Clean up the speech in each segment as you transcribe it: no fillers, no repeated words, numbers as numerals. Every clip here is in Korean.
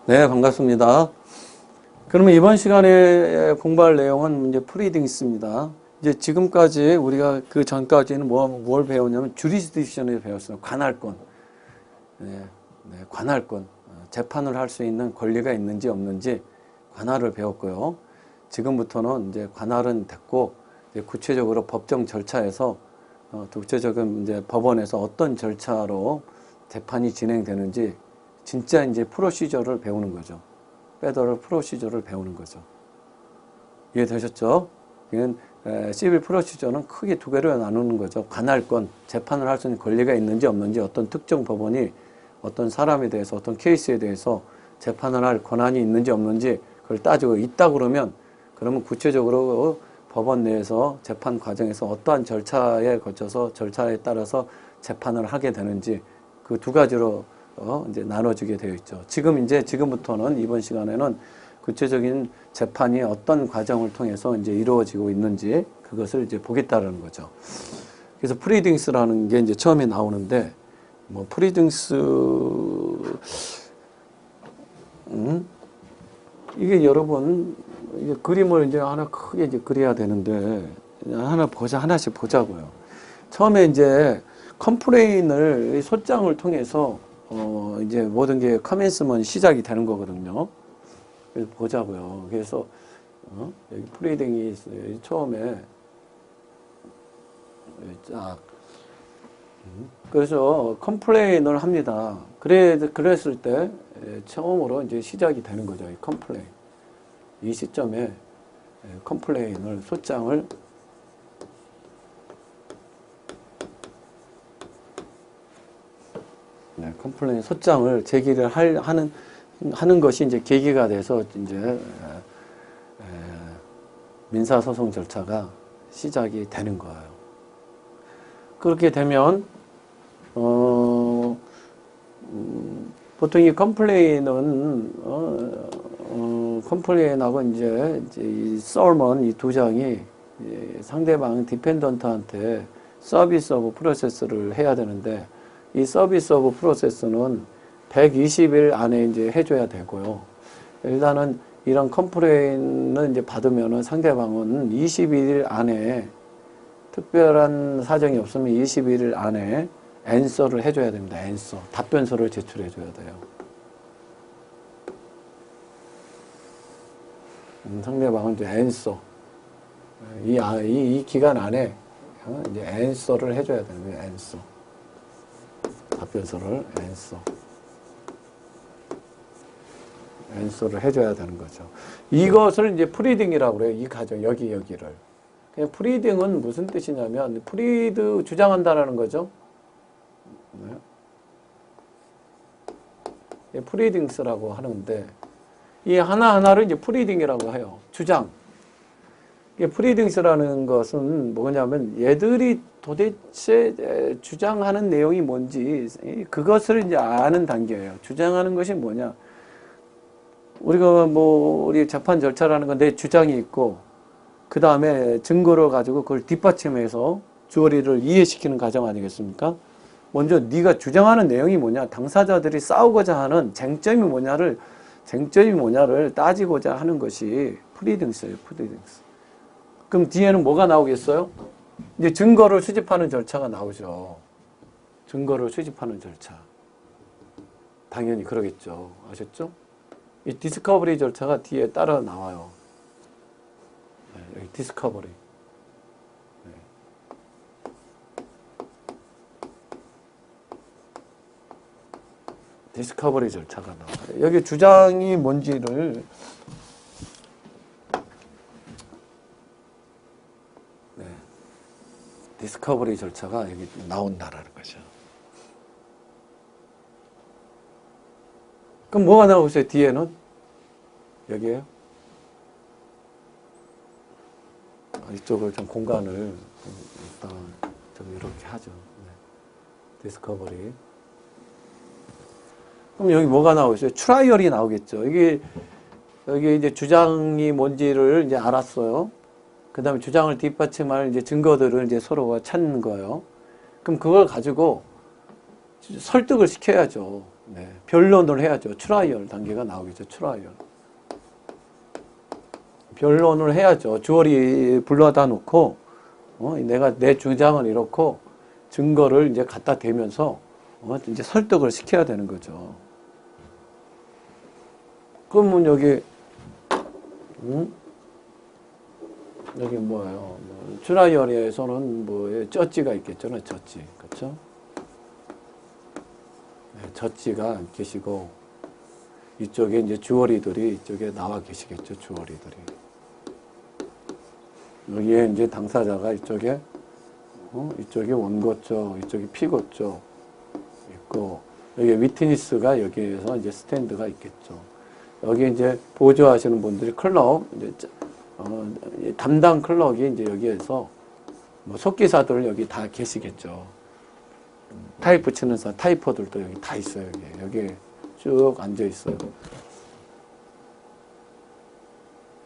네, 반갑습니다. 그러면 이번 시간에 공부할 내용은 이제 프리딩스입니다. 이제 지금까지 우리가 그 전까지는 뭘 배웠냐면 주리스딕션을 배웠어요. 관할권. 네, 관할권. 재판을 할 수 있는 권리가 있는지 없는지 관할을 배웠고요. 지금부터는 이제 관할은 됐고, 이제 구체적으로 법정 절차에서 구체적인 이제 법원에서 어떤 절차로 재판이 진행되는지 진짜 이제 프로시저를 배우는 거죠. 페더럴 프로시저를 배우는 거죠. 이해되셨죠? 이건 시빌 프로시저는 크게 두 개로 나누는 거죠. 관할권, 재판을 할 수 있는 권리가 있는지 없는지, 어떤 특정 법원이 어떤 사람에 대해서, 어떤 케이스에 대해서 재판을 할 권한이 있는지 없는지 그걸 따지고 있다 그러면 구체적으로 법원 내에서 재판 과정에서 어떠한 절차에 거쳐서 절차에 따라서 재판을 하게 되는지 그 두 가지로 이제 나눠지게 되어 있죠. 지금부터는 이번 시간에는 구체적인 재판이 어떤 과정을 통해서 이제 이루어지고 있는지 그것을 이제 보겠다라는 거죠. 그래서 프리딩스라는 게 이제 처음에 나오는데, 뭐 프리딩스 이게 여러분 이게 그림을 이제 하나 크게 이제 그려야 되는데 하나씩 보자고요. 처음에 이제 컴플레인을 소장을 통해서 이제 모든 게 커맨스먼 시작이 되는 거거든요. 그래서 보자고요. 그래서 여기 프리딩이 있어요. 처음에 쫙 그래서 컴플레인을 합니다. 그랬을 때 처음으로 이제 시작이 되는 거죠. 이 컴플레인. 이 시점에 컴플레인을 소장을 컴플레인 소장을 제기를 하는 것이 이제 계기가 돼서 이제 민사소송 절차가 시작이 되는 거예요. 그렇게 되면 보통 이 컴플레인은 컴플레인하고 이제 이 썰먼 이 두 장이 상대방 디펜던트한테 서비스 오브 프로세스를 해야 되는데, 이 서비스 오브 프로세스는 120일 안에 이제 해줘야 되고요. 일단은 이런 컴플레인을 이제 받으면은 상대방은 21일 안에, 특별한 사정이 없으면 21일 안에 앤서를 해줘야 됩니다. 앤서. 답변서를 제출해줘야 돼요. 상대방은 이제 앤서. 이 기간 안에 이제 앤서를 해줘야 됩니다. 앤서. 답변서를 앤서를 해줘야 되는 거죠. 이것을 이제 프리딩이라고 그래요. 이 과정, 여기를. 그냥 프리딩은 무슨 뜻이냐면, 프리드 주장한다라는 거죠. 네. 프리딩스라고 하는데, 이 하나하나를 이제 프리딩이라고 해요. 주장. 프리딩스라는 것은 뭐냐면, 얘들이 도대체 주장하는 내용이 뭔지, 그것을 이제 아는 단계예요. 주장하는 것이 뭐냐. 우리 재판 절차라는 건 내 주장이 있고, 그 다음에 증거를 가지고 그걸 뒷받침해서 주어리를 이해시키는 과정 아니겠습니까? 먼저 네가 주장하는 내용이 뭐냐, 당사자들이 싸우고자 하는 쟁점이 뭐냐를 따지고자 하는 것이 프리딩스예요. 프리딩스. 그럼 뒤에는 뭐가 나오겠어요? 이제 증거를 수집하는 절차가 나오죠. 증거를 수집하는 절차. 당연히 그러겠죠. 아셨죠? 이 디스커버리 절차가 뒤에 따라 나와요. 여기 디스커버리. 디스커버리 절차가 나와요. 여기 주장이 뭔지를 디스커버리 절차가 여기 나온다라는 거죠. 그럼 뭐가 나오겠어요? 뒤에는? 여기에요? 이쪽을 좀 공간을 일단 좀 이렇게 하죠. 디스커버리. 그럼 여기 뭐가 나오겠어요? 트라이얼이 나오겠죠. 여기 이제 주장이 뭔지를 이제 알았어요. 그 다음에 주장을 뒷받침할 이제 증거들을 이제 서로가 찾는 거예요. 그럼 그걸 가지고 설득을 시켜야죠. 네, 변론을 해야죠. 트라이얼 단계가 나오겠죠. 트라이얼. 변론을 해야죠. 주어리 불러다 놓고, 내가 내 주장은 이렇고, 증거를 이제 갖다 대면서, 이제 설득을 시켜야 되는 거죠. 그러면 여기, 여기 뭐예요? 트라이얼에서는 뭐, 저지가 있겠죠. 저지. 그쵸? 네, 저지가 계시고, 이쪽에 이제 주어리들이 이쪽에 나와 계시겠죠. 주어리들이. 여기에 이제 당사자가 이쪽에, 이쪽에 원고 쪽, 이쪽에 피고 쪽 있고, 여기 위트니스가 여기에서 이제 스탠드가 있겠죠. 여기 이제 보조하시는 분들이 클럭, 이제, 담당 클럭이 이제 여기에서 뭐 속기사들 여기 다 계시겠죠. 타이프 치는 사람, 타이퍼들도 여기 다 있어요. 여기에 쭉 앉아 있어요.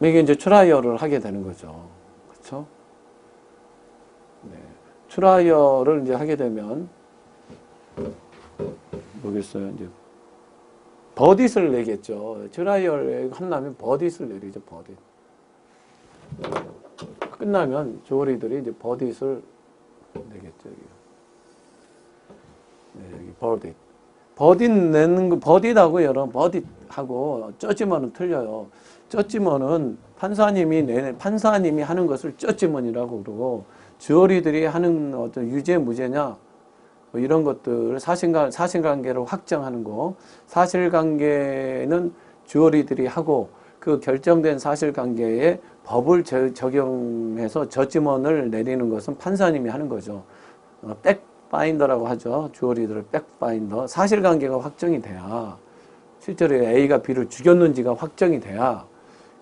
이게 이제 트라이얼을 하게 되는 거죠. 그렇죠? 네. 트라이얼을 이제 하게 되면 뭐겠어요? 이제 버딧을 내겠죠. 트라이얼 한다면 버딧을 내리죠. 버딧. 끝나면 조리들이 이제 버딧을 내겠죠. 여기. 네, 여기 버딧. 버딧 내는 거, 버딧하고 여러분, 버딧하고 저지먼은 틀려요. 저지먼은 판사님이 하는 것을 저지먼이라고 그러고, 주어리들이 하는 어떤 유죄, 무죄냐, 뭐 이런 것들을 사실관계를 확정하는 거, 사실관계는 주어리들이 하고, 그 결정된 사실관계에 법을 적용해서 저지먼을 내리는 것은 판사님이 하는 거죠. 백파인더라고 하죠. 주어리들을 백파인더. 사실관계가 확정이 돼야, 실제로 A가 B를 죽였는지가 확정이 돼야,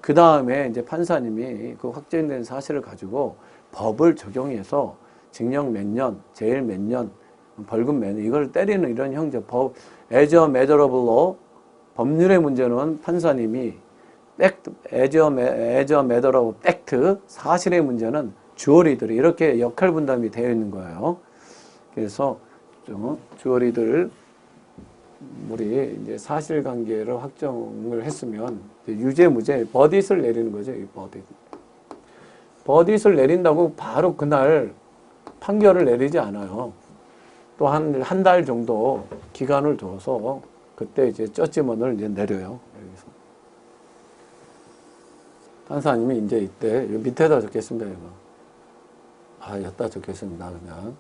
그 다음에 이제 판사님이 그 확정된 사실을 가지고 법을 적용해서 징역 몇 년, 제일 몇 년, 벌금 몇 년, 이걸 때리는 이런 형제, as a matter of law, 법률의 문제는 판사님이, as a matter of fact, 사실의 문제는 주어리들이 이렇게 역할 분담이 되어 있는 거예요. 그래서 주어리들, 우리 이제 사실관계를 확정을 했으면 유죄, 무죄, 버딧을 내리는 거죠. 이 버딧. 버딧을 내린다고 바로 그날 판결을 내리지 않아요. 또 한 달 정도 기간을 둬서 그때 이제 저지먼을 이제 내려요. 여기서. 판사님이 이제 이때 밑에다 적겠습니다. 이거. 여기다 적겠습니다. 그냥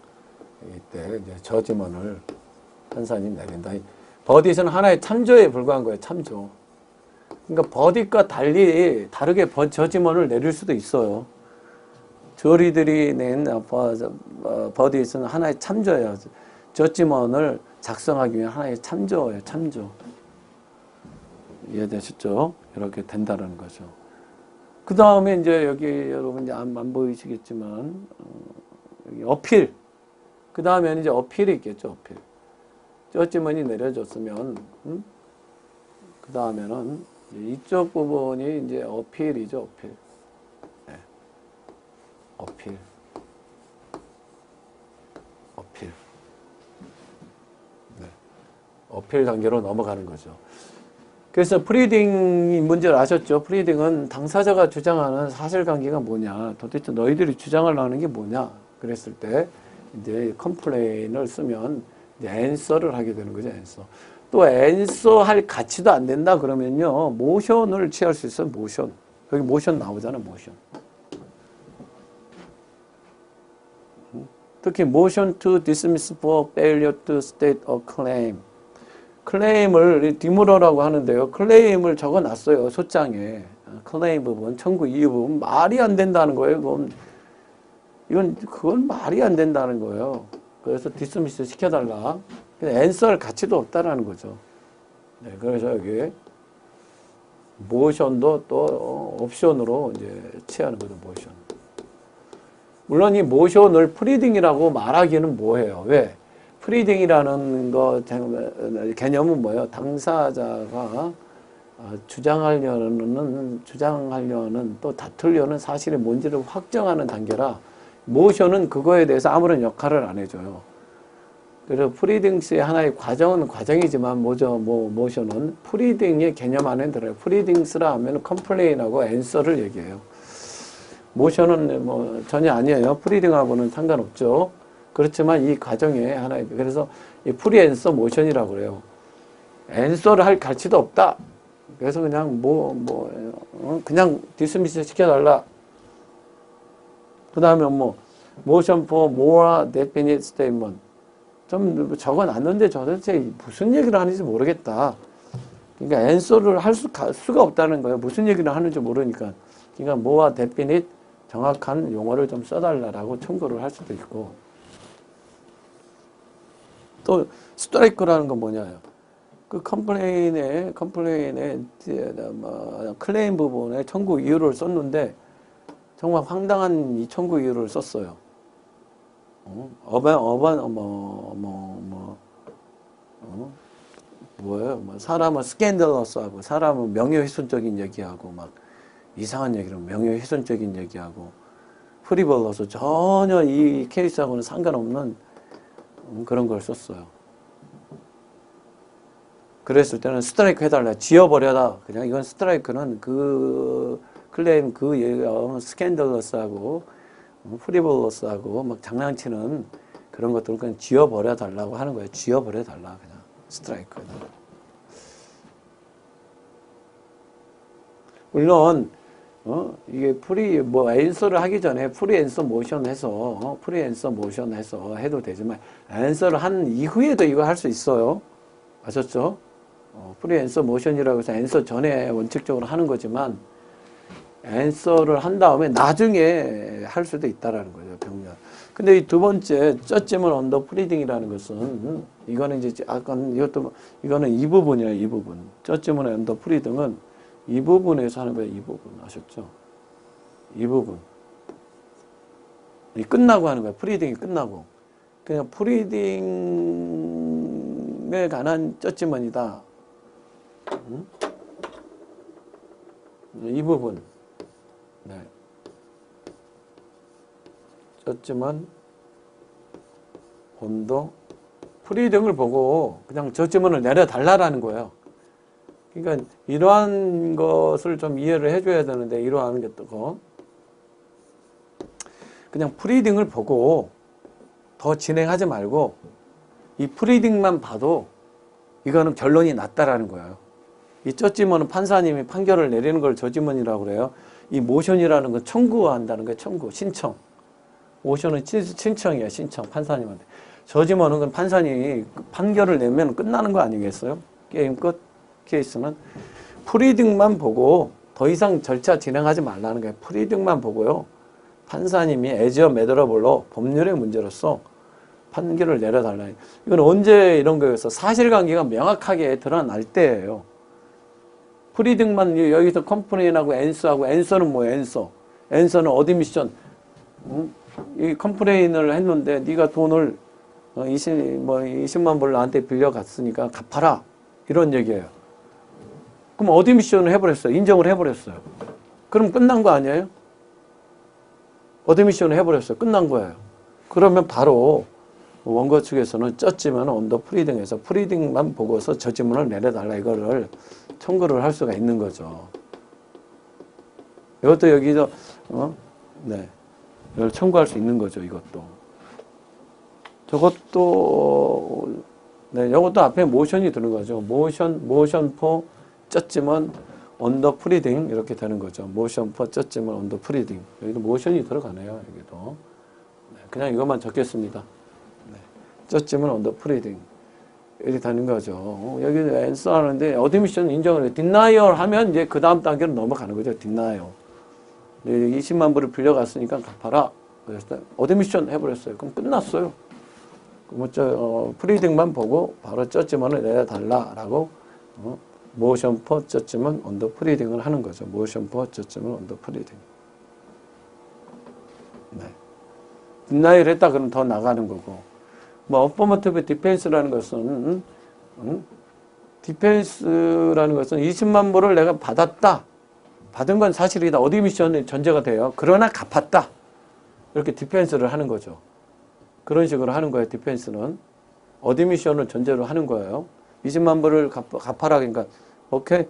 이때 이제 저지먼을 판사님 내린다. 버딧은 하나의 참조에 불과한 거예요. 참조. 그러니까 버딧과 달리 다르게 저지먼을 내릴 수도 있어요. 주어리들이 낸 버딧은 하나의 참조예요. 저지먼을 작성하기 위한 하나의 참조예요. 참조. 이해되셨죠? 이렇게 된다는 거죠. 그 다음에 이제 여기 여러분 이제 안 보이시겠지만 여기 어필. 그 다음에는 이제 어필이 있겠죠. 어필. 저지먼이 내려졌으면, 그 다음에는 이쪽 부분이 이제 어필이죠, 어필. 네. 어필. 어필. 네. 어필 단계로 넘어가는 거죠. 그래서 프리딩 문제를 아셨죠? 프리딩은 당사자가 주장하는 사실관계가 뭐냐, 도대체 너희들이 주장하려는 게 뭐냐, 그랬을 때 이제 컴플레인을 쓰면 앤서를 하게 되는 거죠. 앤서. 또 앤서 할 가치도 안 된다 그러면요, 모션을 취할 수 있어요. 모션. 여기 모션 나오잖아. 모션. 특히 motion to dismiss for failure to state a claim. 클레임을 디무러라고 하는데요. 클레임을 적어놨어요. 소장에. 클레임 부분, 청구 이유 부분 말이 안 된다는 거예요. 그건 말이 안 된다는 거예요. 그래서 디스미스 시켜달라. 앤서할 가치도 없다라는 거죠. 네, 그래서 여기 모션도 또 옵션으로 이제 취하는 거죠. 모션. 물론 이 모션을 프리딩이라고 말하기는 뭐해요. 왜? 프리딩이라는 거 개념은 뭐예요? 당사자가 주장하려는 또 다투려는 사실이 뭔지를 확정하는 단계라, 모션은 그거에 대해서 아무런 역할을 안 해줘요. 그래서 프리딩스의 하나의 과정은 과정이지만 모션은 프리딩의 개념 안에 들어요. 프리딩스라 하면 컴플레인하고 앤서를 얘기해요. 모션은 뭐 전혀 아니에요. 프리딩하고는 상관없죠. 그렇지만 이 과정의 하나의, 그래서 이 프리 앤서 모션이라고 그래요. 앤서를 할 가치도 없다. 그래서 그냥 그냥 디스미스 시켜달라. 그 다음에 motion for more definite statement. 좀 적어놨는데 도대체 무슨 얘기를 하는지 모르겠다. 그러니까 answer를 할 수가 없다는 거예요. 무슨 얘기를 하는지 모르니까. 그러니까 more definite, 정확한 용어를 좀 써달라고 청구를 할 수도 있고. 또 스트라이크라는 건 뭐냐요? 그 컴플레인의 클레임 부분에 청구 이유를 썼는데 정말 황당한 이 청구 이유를 썼어요. 사람은 스캔들러스하고 사람은 명예훼손적인 얘기하고 막 이상한 얘기를 명예훼손적인 얘기하고 프리벌러스 전혀 이 케이스하고는 상관없는 그런 걸 썼어요. 그랬을 때는 스트라이크 해달라, 지워버려라. 그냥 이건 스트라이크는 그 클레임 그 얘기가 스캔들러스하고 프리볼러스하고 막 장난치는 그런 것들은 그냥 지워버려 달라고 하는 거예요. 지워버려 달라, 그냥 스트라이크. 물론 이게 앤서를 하기 전에 프리 앤서 모션 해서 해도 되지만 앤서를 한 이후에도 이거 할 수 있어요. 아셨죠? 프리 앤서 모션이라고 해서 앤서 전에 원칙적으로 하는 거지만 앤서를 한 다음에 나중에 할 수도 있다라는 거죠, 병렬. 근데 이 두 번째, 쩌찜은 언더 프리딩이라는 것은, 이거는 이제, 이거는 이 부분이에요, 이 부분. 쩌찜은 언더 프리딩은 이 부분에서 하는 거예요, 이 부분. 아셨죠? 이 부분. 이 끝나고 하는 거예요, 프리딩이 끝나고. 그냥 프리딩에 관한 쩌찜은이다. 이 부분. 네. 저쯤은 온도 프리딩을 보고 그냥 저쯤은 내려달라라는 거예요. 그러니까 이러한 것을 좀 이해를 해줘야 되는데 이러한 게 뜨고 그냥 프리딩을 보고 더 진행하지 말고 이 프리딩만 봐도 이거는 결론이 났다라는 거예요. 이 저지먼은 판사님이 판결을 내리는 걸 저지먼이라고 그래요. 이 모션이라는 건 청구한다는 거예요. 청구, 신청. 모션은 신청이에요. 신청, 판사님한테. 저지먼은 건 판사님이 판결을 내면 끝나는 거 아니겠어요? 게임 끝. 케이스는 프리딩만 보고 더 이상 절차 진행하지 말라는 거예요. 프리딩만 보고요. 판사님이 에지어 매더러블로 법률의 문제로서 판결을 내려달라. 이건 언제 이런 거였어? 사실관계가 명확하게 드러날 때예요. 프리딩만 여기서 컴플레인하고 앤서하고 앤서는 뭐예요? 앤서는 어드미션. 이 컴플레인을 했는데 네가 돈을 20만 불 나한테 빌려갔으니까 갚아라. 이런 얘기예요. 그럼 어드미션을 해버렸어요. 인정을 해버렸어요. 그럼 끝난 거 아니에요? 어드미션을 해버렸어요. 끝난 거예요. 그러면 바로 원고 측에서는 쩌지만 언더 프리딩에서 프리딩만 보고서 저지문을 내려달라 이거를 청구를 할 수가 있는 거죠. 이것도 여기서 네, 이걸 청구할 수 있는 거죠. 이것도 저것도 네, 이것도 앞에 모션이 드는 거죠. 모션 포 쩌지만 언더 프리딩 이렇게 되는 거죠. 모션 포 쩌지만 언더 프리딩 여기도 모션이 들어가네요. 여기도 네, 그냥 이것만 적겠습니다. 쩌지만 언더 프리딩 이렇게 되는 거죠. 여기 앤서 하는데 어드미션 인정을 해요. 디나이얼 하면 이제 그 다음 단계로 넘어가는 거죠. 디나이얼. 20만 불을 빌려갔으니까 갚아라. 그래서 어드미션 해버렸어요. 그럼 끝났어요. 프리딩만 보고 바로 쩌지만을 내려달라라고 모션 포 쩌지만 언더 프리딩을 하는 거죠. 모션 포 쩌지만 언더 프리딩. 네. 디나이얼 했다 그러면 더 나가는 거고. 어퍼머티브 디펜스라는 것은 디펜스라는 것은 20만 불을 내가 받았다. 받은 건 사실이다. 어드미션의 전제가 돼요. 그러나 갚았다. 이렇게 디펜스를 하는 거죠. 그런 식으로 하는 거예요. 디펜스는. 어드미션을 전제로 하는 거예요. 20만 불을 갚아라. 그러니까 오케이.